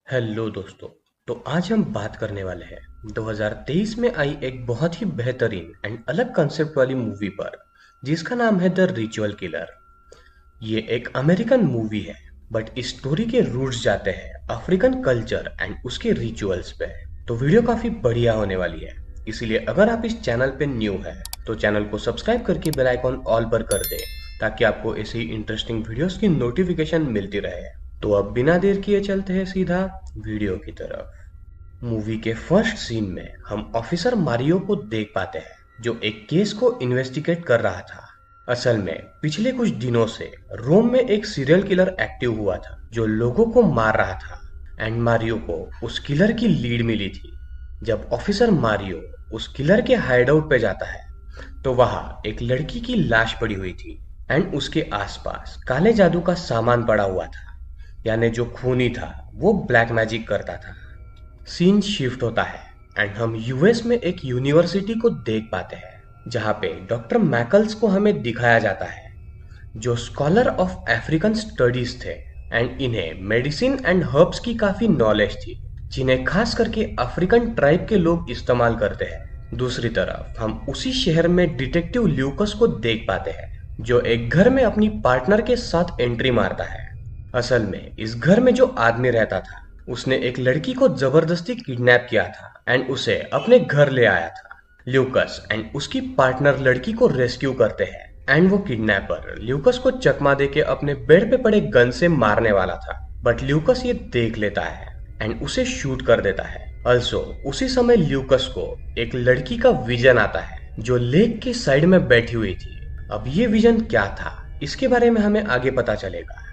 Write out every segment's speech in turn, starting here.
Hello दोस्तों। तो आज हम बात करने वाले हैं 2023 में आई एक बहुत ही बेहतरीन एंड अलग कंसेप्ट वाली मूवी पर, जिसका नाम है द रिचुअल किलर। ये एक अमेरिकन मूवी है, बट इस स्टोरी के रूट्स जाते हैं अफ्रीकन कल्चर एंड उसके रिचुअल्स पे। तो वीडियो काफी बढ़िया होने वाली है, इसीलिए अगर आप इस चैनल पे न्यू है तो चैनल को सब्सक्राइब करके बेल आइकॉन ऑल पर कर दे, ताकि आपको ऐसी इंटरेस्टिंग वीडियोस की नोटिफिकेशन मिलती रहे। तो अब बिना देर किए चलते हैं सीधा वीडियो की तरफ। मूवी के फर्स्ट सीन में हम ऑफिसर मारियो को देख पाते हैं, जो एक केस को इन्वेस्टिगेट कर रहा था। असल में पिछले कुछ दिनों से रोम में एक सीरियल किलर एक्टिव हुआ था, जो लोगों को मार रहा था, एंड मारियो को उस किलर की लीड मिली थी। जब ऑफिसर मारियो उस किलर के हाइडआउट पे जाता है, तो वहां एक लड़की की लाश पड़ी हुई थी, एंड उसके आसपास काले जादू का सामान पड़ा हुआ था। यानी जो खूनी था वो ब्लैक मैजिक करता था। सीन शिफ्ट होता है एंड हम यूएस में एक यूनिवर्सिटी को देख पाते हैं, जहां पे डॉक्टर मैकल्स को हमें दिखाया जाता है, जो स्कॉलर ऑफ अफ्रीकन स्टडीज थे, एंड इन्हें मेडिसिन एंड हर्ब्स की काफी नॉलेज थी, जिन्हें खास करके अफ्रीकन ट्राइब के लोग इस्तेमाल करते हैं। दूसरी तरफ हम उसी शहर में डिटेक्टिव ल्यूकस को देख पाते हैं, जो एक घर में अपनी पार्टनर के साथ एंट्री मारता है। असल में इस घर में जो आदमी रहता था, उसने एक लड़की को जबरदस्ती किडनैप किया था एंड उसे अपने घर ले आया था। ल्यूकस एंड उसकी पार्टनर लड़की को रेस्क्यू करते हैं, एंड वो किडनैपर ल्यूकस को चकमा देके अपने बेड पे पड़े गन से मारने वाला था, बट ल्यूकस ये देख लेता है एंड उसे शूट कर देता है। अल्सो उसी समय ल्यूकस को एक लड़की का विजन आता है, जो लेक के साइड में बैठी हुई थी। अब ये विजन क्या था, इसके बारे में हमें आगे पता चलेगा।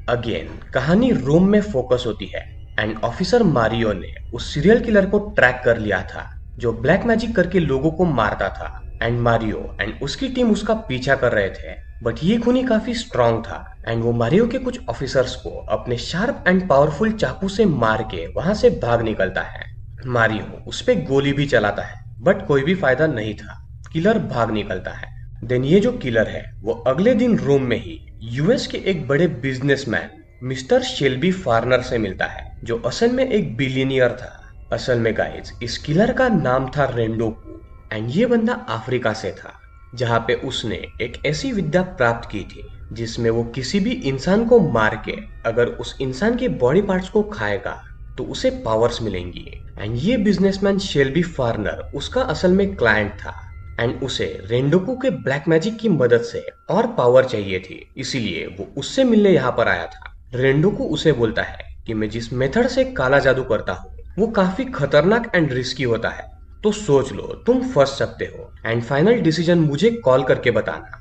अगेन कहानी रोम में फोकस होती है, एंड ऑफिसर मारियो ने उस सीरियल किलर को ट्रैक कर लिया था, जो ब्लैक मैजिक करके लोगों को मारता था, एंड मारियो एंड उसकी टीम उसका पीछा कर रहे थे। बट ये खूनी काफी स्ट्रांग था, एंड वो मारियो के कुछ ऑफिसर्स को अपने शार्प एंड पावरफुल चाकू से मार के वहां से भाग निकलता है। मारियो उस पे गोली भी चलाता है, बट कोई भी फायदा नहीं था, किलर भाग निकलता है। देन ये जो किलर है वो अगले दिन रोम में ही यूएस के एक बड़े बिजनेसमैन मिस्टर शेल्बी फार्नर से मिलता है, जो असल में एक बिलियनियर था। असल में गाइस, इस किलर का नाम था रेंडोकू, एंड ये बंदा अफ्रीका से था, जहां पे उसने एक ऐसी विद्या प्राप्त की थी जिसमें वो किसी भी इंसान को मार के अगर उस इंसान के बॉडी पार्ट्स को खाएगा तो उसे पावर्स मिलेंगी। एंड ये बिजनेसमैन शेल्बी फार्नर उसका असल में क्लाइंट था, एंड उसे रेंडोकू के ब्लैक मैजिक की मदद से और पावर चाहिए थी, इसीलिए वो उससे मिलने यहाँ पर आया था। रेंडोकू उसे बोलता है कि मैं जिस मेथड से काला जादू करता हूँ वो काफी खतरनाक एंड रिस्की होता है, तो सोच लो तुम फंस सकते हो, एंड फाइनल डिसीजन मुझे कॉल करके बताना।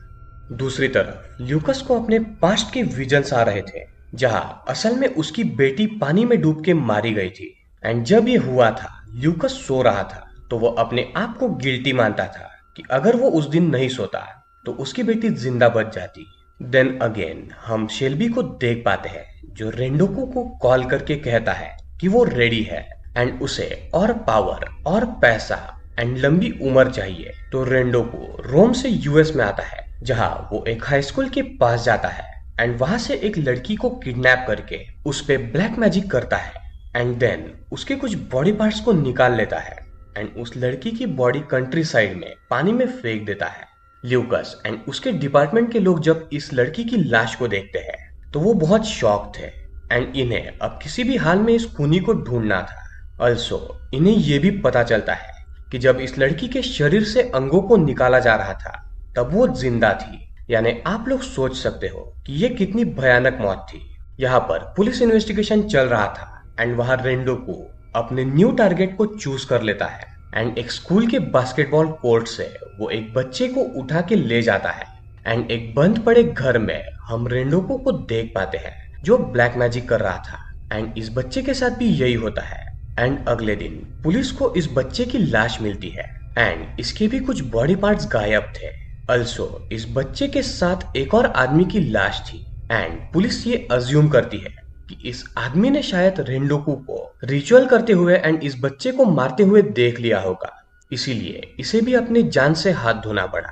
दूसरी तरफ ल्यूकस को अपने पास्ट के विजन्स आ रहे थे, जहां असल में उसकी बेटी पानी में डूब के मारी गई थी। एंड जब ये हुआ था, ल्यूकस सो रहा था, तो वो अपने आप को गिल्टी मानता था कि अगर वो उस दिन नहीं सोता तो उसकी बेटी जिंदा बच जाती। देन अगेन हम शेल्बी को देख पाते हैं, जो रेंडोकू को कॉल करके कहता है कि वो रेडी है, एंड उसे और पावर और पैसा एंड लंबी उम्र चाहिए। तो रेंडोकू रोम से यूएस में आता है, जहां वो एक हाई स्कूल के पास जाता है, एंड वहां से एक लड़की को किडनैप करके उस पे ब्लैक मैजिक करता है, एंड देन उसके कुछ बॉडी पार्ट्स को निकाल लेता है, एंड उस लड़की की बॉडी कंट्री साइड में पानी में फेंक देता है। ल्यूकस एंड उसके डिपार्टमेंट के लोग जब इस लड़की की लाश को देखते हैं तो वो बहुत शॉक थे, एंड इन्हें अब किसी भी हाल में इस खूनी को ढूंढना था। अल्सो इन्हें ये भी पता चलता है कि जब इस लड़की के शरीर से अंगों को निकाला जा रहा था तब वो जिंदा थी। यानी आप लोग सोच सकते हो कि ये कितनी भयानक मौत थी। यहाँ पर पुलिस इन्वेस्टिगेशन चल रहा था, एंड वहां रेंडोकू अपने न्यू टारगेट को चूज कर लेता है, एंड एक स्कूल के बास्केटबॉल कोर्ट से वो एक बच्चे को उठा के ले जाता है, एंड एक बंद पड़े घर में हम रेंडोकू को देख पाते हैं, जो ब्लैक मैजिक कर रहा था, एंड इस बच्चे के साथ भी यही होता है। एंड अगले दिन पुलिस को इस बच्चे की लाश मिलती है, एंड इसके भी कुछ बॉडी पार्ट्स गायब थे। अल्सो इस बच्चे के साथ एक और आदमी की लाश थी, एंड पुलिस ये अज्यूम करती है कि इस आदमी ने शायद रेंडोकू को रिचुअल करते हुए एंड इस बच्चे को मारते हुए देख लिया होगा, इसीलिए इसे भी अपनी जान से हाथ धोना पड़ा।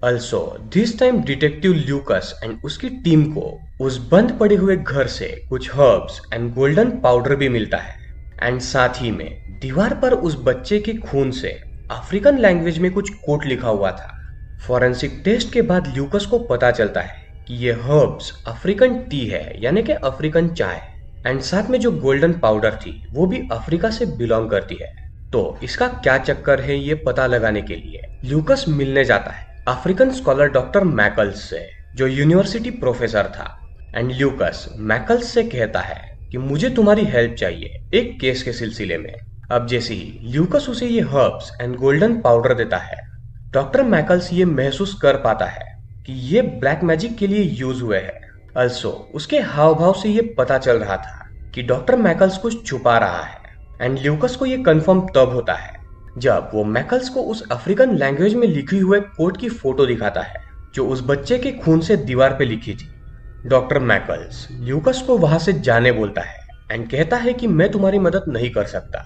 Also this time detective Lucas and उसकी टीम को उस बंद पड़े हुए घर से कुछ हर्ब्स एंड गोल्डन पाउडर भी मिलता है, एंड साथ ही में दीवार पर उस बच्चे के खून से अफ्रीकन लैंग्वेज में कुछ कोट लिखा हुआ था। फॉरेंसिक टेस्ट के बाद ल्यूकस को पता चलता है कि ये हर्ब्स अफ्रीकन टी है, यानी कि अफ्रीकन चाय। एंड साथ में जो गोल्डन पाउडर थी वो भी अफ्रीका से बिलोंग करती है। तो इसका क्या चक्कर है ये पता लगाने के लिए ल्यूकस मिलने जाता है अफ्रीकन स्कॉलर डॉक्टर मैकल्स से, जो यूनिवर्सिटी प्रोफेसर था। एंड ल्यूकस मैकल्स से कहता है कि मुझे तुम्हारी हेल्प चाहिए एक केस के सिलसिले में। अब जैसे ही ल्यूकस उसे ये हर्ब्स एंड गोल्डन पाउडर देता है, डॉक्टर मैकल्स ये महसूस कर पाता है कि ये ब्लैक मैजिक के लिए यूज हुए हैं। अल्सो उसके हाव भाव से ये पता चल रहा था कि डॉक्टर मैकल्स कुछ छुपा रहा है। एंड ल्यूकस को ये कंफर्म तब होता है जब वो मैकल्स को उस अफ्रीकन लैंग्वेज में लिखी हुए कोट की फोटो दिखाता है जो उस बच्चे के खून से दीवार पे लिखी थी। डॉक्टर मैकल्स ल्यूकस को वहां से जाने बोलता है एंड कहता है कि मैं तुम्हारी मदद नहीं कर सकता।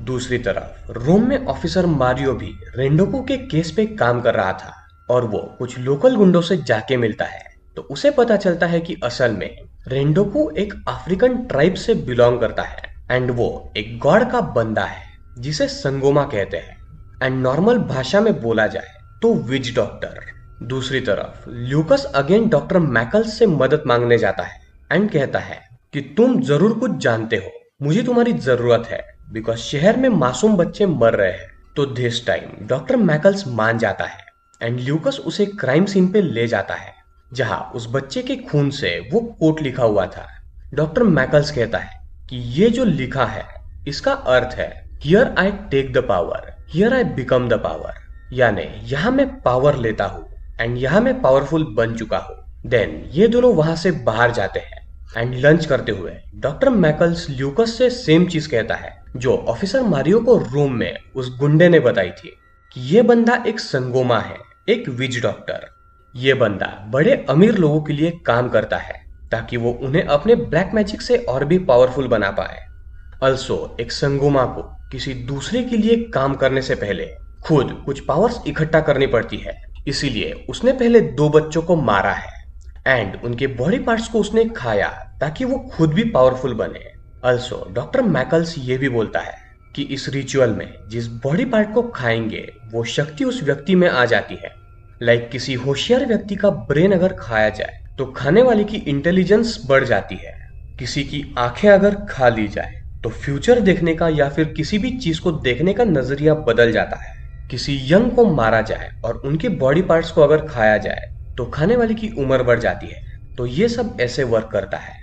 दूसरी तरफ रोम में ऑफिसर मारियो भी रेंडोको के केस पे काम कर रहा था और वो कुछ लोकल गुंडों से जाके मिलता है। तो उसे पता चलता है कि असल में रेंडोको एक अफ्रीकन ट्राइब से बिलोंग करता है एंड वो एक गॉड का बंदा है जिसे संगोमा कहते हैं, एंड नॉर्मल भाषा में बोला जाए तो विच डॉक्टर। दूसरी तरफ ल्यूकस अगेन डॉक्टर मैकल्स से मदद मांगने जाता है एंड कहता है कि तुम जरूर कुछ जानते हो, मुझे तुम्हारी जरूरत है बिकॉज शहर में मासूम बच्चे मर रहे हैं। तो दिस टाइम डॉक्टर मैकल्स मान जाता है एंड ल्यूकस उसे क्राइम सीन पे ले जाता है जहां उस बच्चे के खून से वो कोट लिखा हुआ था। डॉक्टर मैकल्स कहता है कि ये जो लिखा है इसका अर्थ है here I take the power, here I become the power, यानी यहां मैं पावर लेता हूं एंड यहां मैं पावरफुल बन चुका हूं। देन ये दोनों वहां से बाहर जाते हैं एंड लंच करते हुए डॉक्टर मैकल्स ल्यूकस से सेम चीज कहता है जो ऑफिसर मारियो को रूम में उस गुंडे ने बताई थी कि ये बंदा एक संगोमा है, एक विच डॉक्टर। ये बंदा बड़े अमीर लोगों के लिए काम करता है ताकि वो उन्हें अपने ब्लैक मैजिक से और भी पावरफुल बना पाए। अल्सो एक संगोमा को किसी दूसरे के लिए काम करने से पहले खुद कुछ पावर्स इकट्ठा करनी पड़ती है, इसीलिए उसने पहले 2 बच्चों को मारा है एंड उनके बॉडी पार्ट्स को उसने खाया ताकि वो खुद भी पावरफुल बने। अल्सो डॉक्टर मैकल्स ये भी बोलता है कि इस रिचुअल में जिस बॉडी पार्ट को खाएंगे वो शक्ति उस व्यक्ति में आ जाती है। लाइक किसी होशियार व्यक्ति का ब्रेन अगर खाया जाए तो खाने वाले की इंटेलिजेंस बढ़ जाती है। किसी की आंखें अगर खा ली जाए तो फ्यूचर देखने का या फिर किसी भी चीज को देखने का नजरिया बदल जाता है। किसी यंग को मारा जाए और उनके बॉडी पार्ट्स को अगर खाया जाए तो खाने वाले की उम्र बढ़ जाती है। तो ये सब ऐसे वर्क करता है।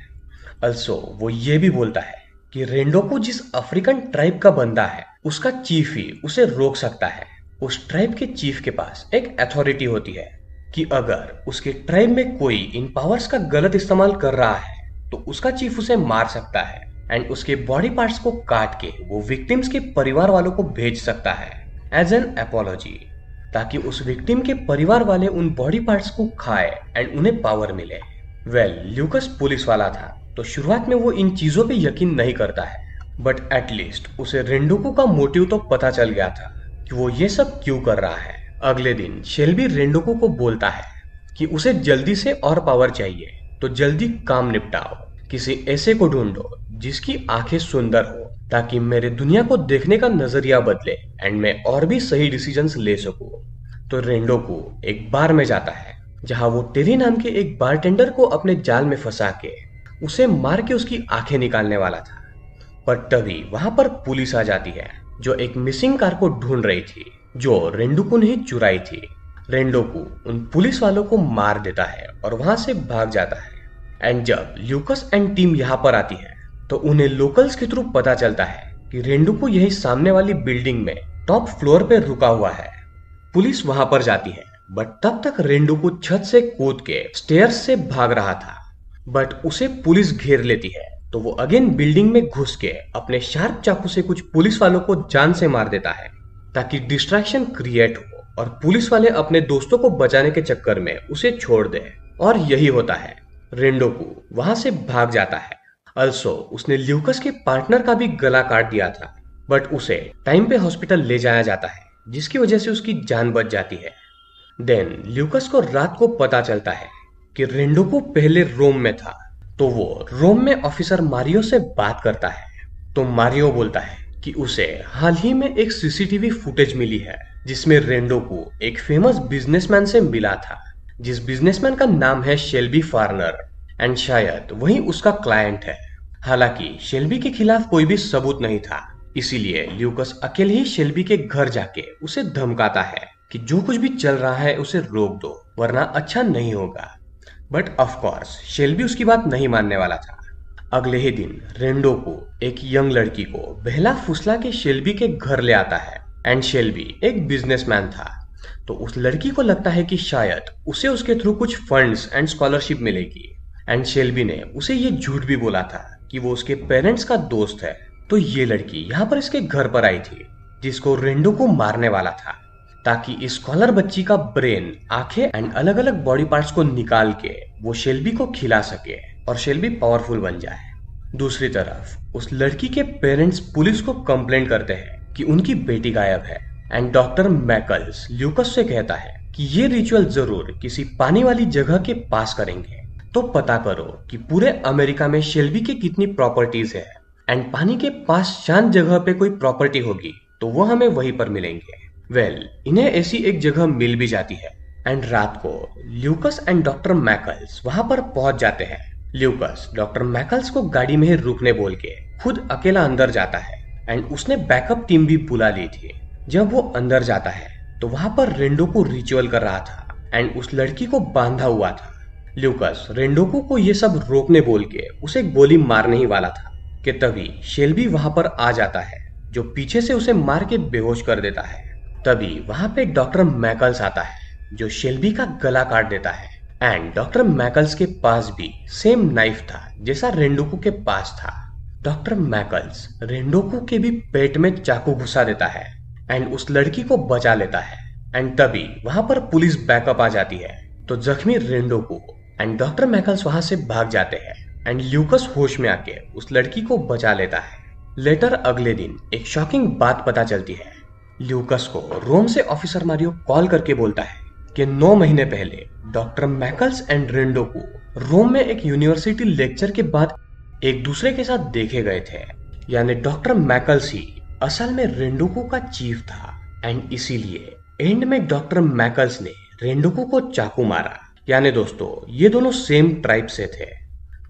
अल्सो वो ये भी बोलता है कि रेंडोको जिस अफ्रीकन ट्राइब का बंदा है उसका चीफ ही उसे रोक सकता है। उस ट्राइब के चीफ के पास एक अथॉरिटी होती है कि अगर उसके ट्राइब में कोई इन पावर्स का गलत इस्तेमाल कर रहा है तो उसका चीफ उसे मार सकता है एंड उसके बॉडी पार्ट्स को काट के वो विक्टिम्स के परिवार वालों को भेज सकता है एज एन अपोलॉजी, ताकि उस विक्टिम के परिवार वाले उन बॉडी पार्ट्स को खाए एंड उन्हें पावर मिले। ल्यूकस पुलिस वाला था तो शुरुआत में वो इन चीजों पे यकीन नहीं करता है, बट एटलीस्ट उसे रेंडोको का मोटिव तो पता चल गया था कि वो ये सब क्यों कर रहा है। अगले दिन शेल्बी रेंडोको को बोलता है कि उसे जल्दी से और पावर चाहिए तो जल्दी काम निपटाओ, किसी ऐसे को ढूंढो जिसकी आंखें सुंदर हो ताकि मेरे दुनिया को देखने का नजरिया बदले एंड मैं और भी सही डिसीजंस ले सकूं। तो रेंडोको एक बार में जाता है जहां वो टेरी नाम के एक बारटेंडर को अपने जाल में फंसा के उसे मार के उसकी आंखें निकालने वाला था। पर तभी वहां पर पुलिस आ जाती है जो एक मिसिंग कार को ढूंढ रही थी जो रेंडोको ने ही चुराई थी। रेंडोको उन पुलिस वालों को मार देता है और वहां से भाग जाता है। एंड जब ल्यूकस एंड टीम यहाँ पर आती है तो उन्हें लोकल्स के थ्रू पता चलता है कि रेंडोको यही सामने वाली बिल्डिंग में टॉप फ्लोर पे रुका हुआ है। पुलिस वहां पर जाती है बट तब तक रेंडोको छत से कूद के स्टेयर्स से भाग रहा था, बट उसे पुलिस घेर लेती है। तो वो अगेन बिल्डिंग में घुस के अपने शार्प चाकू से कुछ पुलिस वालों को जान से मार देता है ताकि डिस्ट्रैक्शन क्रिएट हो और पुलिस वाले अपने दोस्तों को बचाने के चक्कर में उसे छोड़ दे। और यही होता है, रेंडोको वहां से भाग जाता है। अल्सो उसने ल्यूकस के पार्टनर का भी गला काट दिया था, बट उसे टाइम पे हॉस्पिटल ले जाया जाता है जिसकी वजह से उसकी जान बच जाती है। देन ल्यूकस को रात को पता चलता है कि रेंडोको पहले रोम में था, तो वो रोम में ऑफिसर मारियो से बात करता है तो मारियो बोलता है कि उसे हाल ही में एक सीसीटीवी फुटेज मिली है जिसमें रेंडोकू एक फेमस बिजनेसमैन से मिला था, जिस बिजनेसमैन का नाम है शेल्बी फार्नर, एंड शायद वही उसका क्लाइंट है। हालांकि शेल्बी के खिलाफ कोई भी सबूत नहीं था, इसीलिए ल्यूकस अकेले ही शेल्बी के घर जाके उसे धमकाता है कि जो कुछ भी चल रहा है उसे रोक दो, वरना अच्छा नहीं होगा। बट ऑफ कोर्स शेल्बी उसकी बात नहीं मानने वाला था। अगले ही दिन रेंडोकू एक यंग लड़की को बहला फुसला के शेल्बी के घर ले आता है, एंड शेल्बी एक बिजनेसमैन था, तो उस लड़की को लगता है कि शायद उसे उसके थ्रू कुछ फंड्स एंड स्कॉलरशिप मिलेगी। एंड शेल्बी ने उसे ये झूठ भी बोला था कि वो उसके पेरेंट्स का दोस्त है। तो ये लड़की यहाँ पर इसके घर पर आई थी, जिसको रेंडोकू मारने वाला था, ताकि इस स्कॉलर बच्ची का ब्रेन, आंखें एंड अलग अलग बॉडी पार्ट्स को निकाल के वो शेल्बी को खिला सके और शेल्बी पावरफुल बन जाए। दूसरी तरफ उस लड़की के पेरेंट्स पुलिस को कंप्लेंट करते हैं कि उनकी बेटी गायब है, एंड डॉक्टर मैकल्स ल्यूकस से कहता है कि ये रिचुअल जरूर किसी पानी वाली जगह के पास करेंगे, तो पता करो कि पूरे अमेरिका में शेल्बी की कितनी प्रॉपर्टीज है, एंड पानी के पास शांत जगह पे कोई प्रॉपर्टी होगी तो वो हमें वहीं पर मिलेंगे। इन्हें ऐसी एक जगह मिल भी जाती है, एंड रात को ल्यूकस एंड डॉक्टर मैकल्स वहां पर पहुंच जाते हैं। ल्यूकस डॉक्टर मैकल्स को गाड़ी में ही रुकने बोल के खुद अकेला अंदर जाता है, एंड उसने बैकअप टीम भी बुला ली थी। जब वो अंदर जाता है तो वहां पर रेंडोकू रिचुअल कर रहा था, एंड उस लड़की को बांधा हुआ था। ल्यूकस रेंडोकू को ये सब रोकने बोल के उसे गोली मारने ही वाला था कि तभी शेल्बी वहां पर आ जाता है, जो पीछे से उसे मार के बेहोश कर देता है। तभी वहां पे डॉक्टर मैकल्स आता है, जो शेल्बी का गला काट देता है, एंड डॉक्टर मैकल्स के पास भी सेम नाइफ था जैसा रेंडोकू के पास था। डॉक्टर मैकल्स रेंडोकू के भी पेट में चाकू घुसा देता है, एंड उस लड़की को बचा लेता है। एंड तभी वहां पर पुलिस बैकअप आ जाती है, तो जख्मी रेंडोकू एंड डॉक्टर मैकल्स वहां से भाग जाते हैं, एंड ल्यूकस होश में आके उस लड़की को बचा लेता है। लेटर अगले दिन एक शॉकिंग बात पता चलती है। ल्यूकस को रोम से ऑफिसर मारियो कॉल करके बोलता है कि 9 महीने पहले डॉक्टर मैकल्स एंड रेंडोकू रोम में एक यूनिवर्सिटी लेक्चर के बाद एक दूसरे के साथ देखे गए थे, यानी डॉक्टर मैकल्स ही असल में रेंडोकू का चीफ था, एंड इसीलिए एंड में डॉक्टर मैकल्स ने रेंडोकू को चाकू मारा। यानी दोस्तों ये दोनों सेम ट्राइब से थे।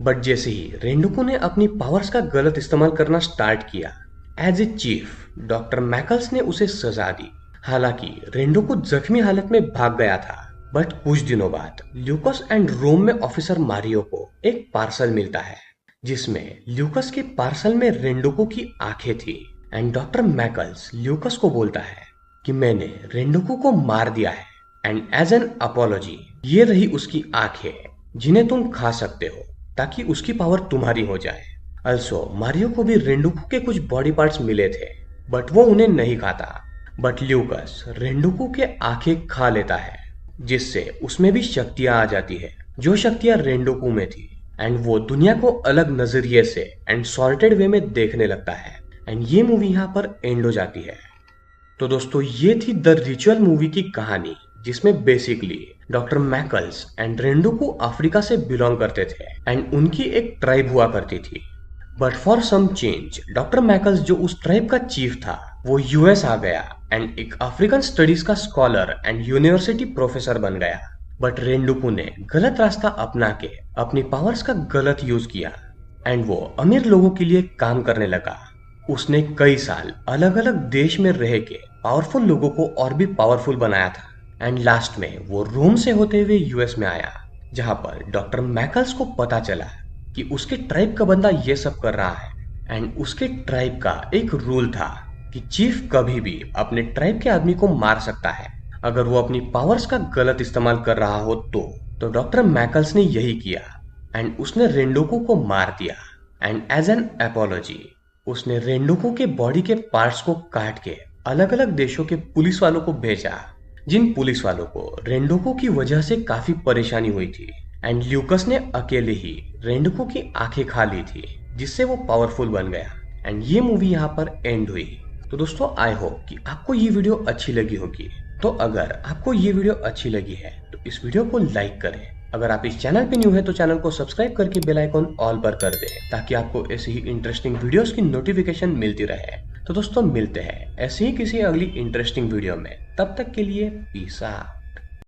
बट जैसे ही रेंडोकू ने अपनी पावर्स का गलत इस्तेमाल करना स्टार्ट किया, एज ए चीफ डॉक्टर मैकल्स ने उसे सजा दी। हालांकि रेंडोकू जख्मी हालत में भाग गया था, बट कुछ दिनों बाद ल्यूकस एंड रोम में ऑफिसर मारियो को एक पार्सल मिलता है, जिसमें ल्यूकस के पार्सल में रेंडोकू की आंखें थी। एंड डॉक्टर मैकल्स ल्यूकस को बोलता है कि मैंने रेंडोकू को मार दिया है, एंड एज एन अपॉलॉजी ये रही उसकी आंखें जिन्हें तुम खा सकते हो, ताकि उसकी पावर तुम्हारी हो जाए। अल्सो मारियो को भी रेंडोकू के कुछ बॉडी पार्ट्स मिले थे, बट वो उन्हें नहीं खाता। बट ल्यूकस रेंडोकू के आंखें खा लेता है, जिससे उसमें भी शक्तियां आ जाती है, जो शक्तियां रेंडोकू में थी, एंड वो दुनिया को अलग नजरिए से एंड सॉर्टेड वे में देखने लगता है। एंड ये मूवी यहाँ पर एंड हो जाती है। तो दोस्तों ये थी द रिचुअल मूवी की कहानी, जिसमें बेसिकली डॉक्टर मैकल्स एंड रेंडोकू अफ्रीका से बिलोंग करते थे, एंड उनकी एक ट्राइब हुआ करती थी। But for some change doctor मैकल्स जो उस ट्राइब का चीफ था वो यूएस आ गया, एंड एक अफ्रीकन स्टडीज का स्कॉलर एंड यूनिवर्सिटी प्रोफेसर बन गया। बट रेंडोकू ने गलत रास्ता अपना के अपनी पावर्स का गलत यूज किया, एंड वो अमीर लोगों के लिए काम करने लगा। उसने कई साल अलग अलग देश में रह के पावरफुल लोगों को और भी पावरफुल बनाया था, एंड लास्ट में वो रोम से होते हुए यूएस में आया, जहां पर डॉक्टर मैकल्स को पता चला कि उसके ट्राइब का बंदा ये सब कर रहा है, एंड उसके ट्राइब का एक रूल था कि चीफ कभी भी अपने ट्राइब के आदमी को मार सकता है अगर वो अपनी पावर्स का गलत इस्तेमाल कर रहा हो। तो डॉक्टर मैकल्स ने यही किया, एंड उसने रेंडोकू को मार दिया, एंड एज एन एपोलॉजी उसने रेंडोकू के बॉडी के पार्ट्स को काट के अलग अलग देशों के पुलिस वालों को भेजा, जिन पुलिस वालों को रेंडोकू की वजह से काफी परेशानी हुई थी, एंड ल्यूकस ने अकेले ही रेंडोकू की आंखें खा ली थी, जिससे वो पावरफुल बन गया, एंड ये मूवी यहाँ पर एंड हुई। तो दोस्तों आई होप कि आपको ये वीडियो अच्छी लगी होगी। तो अगर आपको ये वीडियो अच्छी लगी है तो इस वीडियो को लाइक करें, अगर आप इस चैनल पे न्यू है तो चैनल को सब्सक्राइब करके बेल आइकॉन ऑल पर कर दें ताकि आपको ऐसी ही इंटरेस्टिंग वीडियोस की नोटिफिकेशन मिलती रहे। तो दोस्तों मिलते हैं ऐसे ही किसी अगली इंटरेस्टिंग वीडियो में, तब तक के लिए पीस आउट।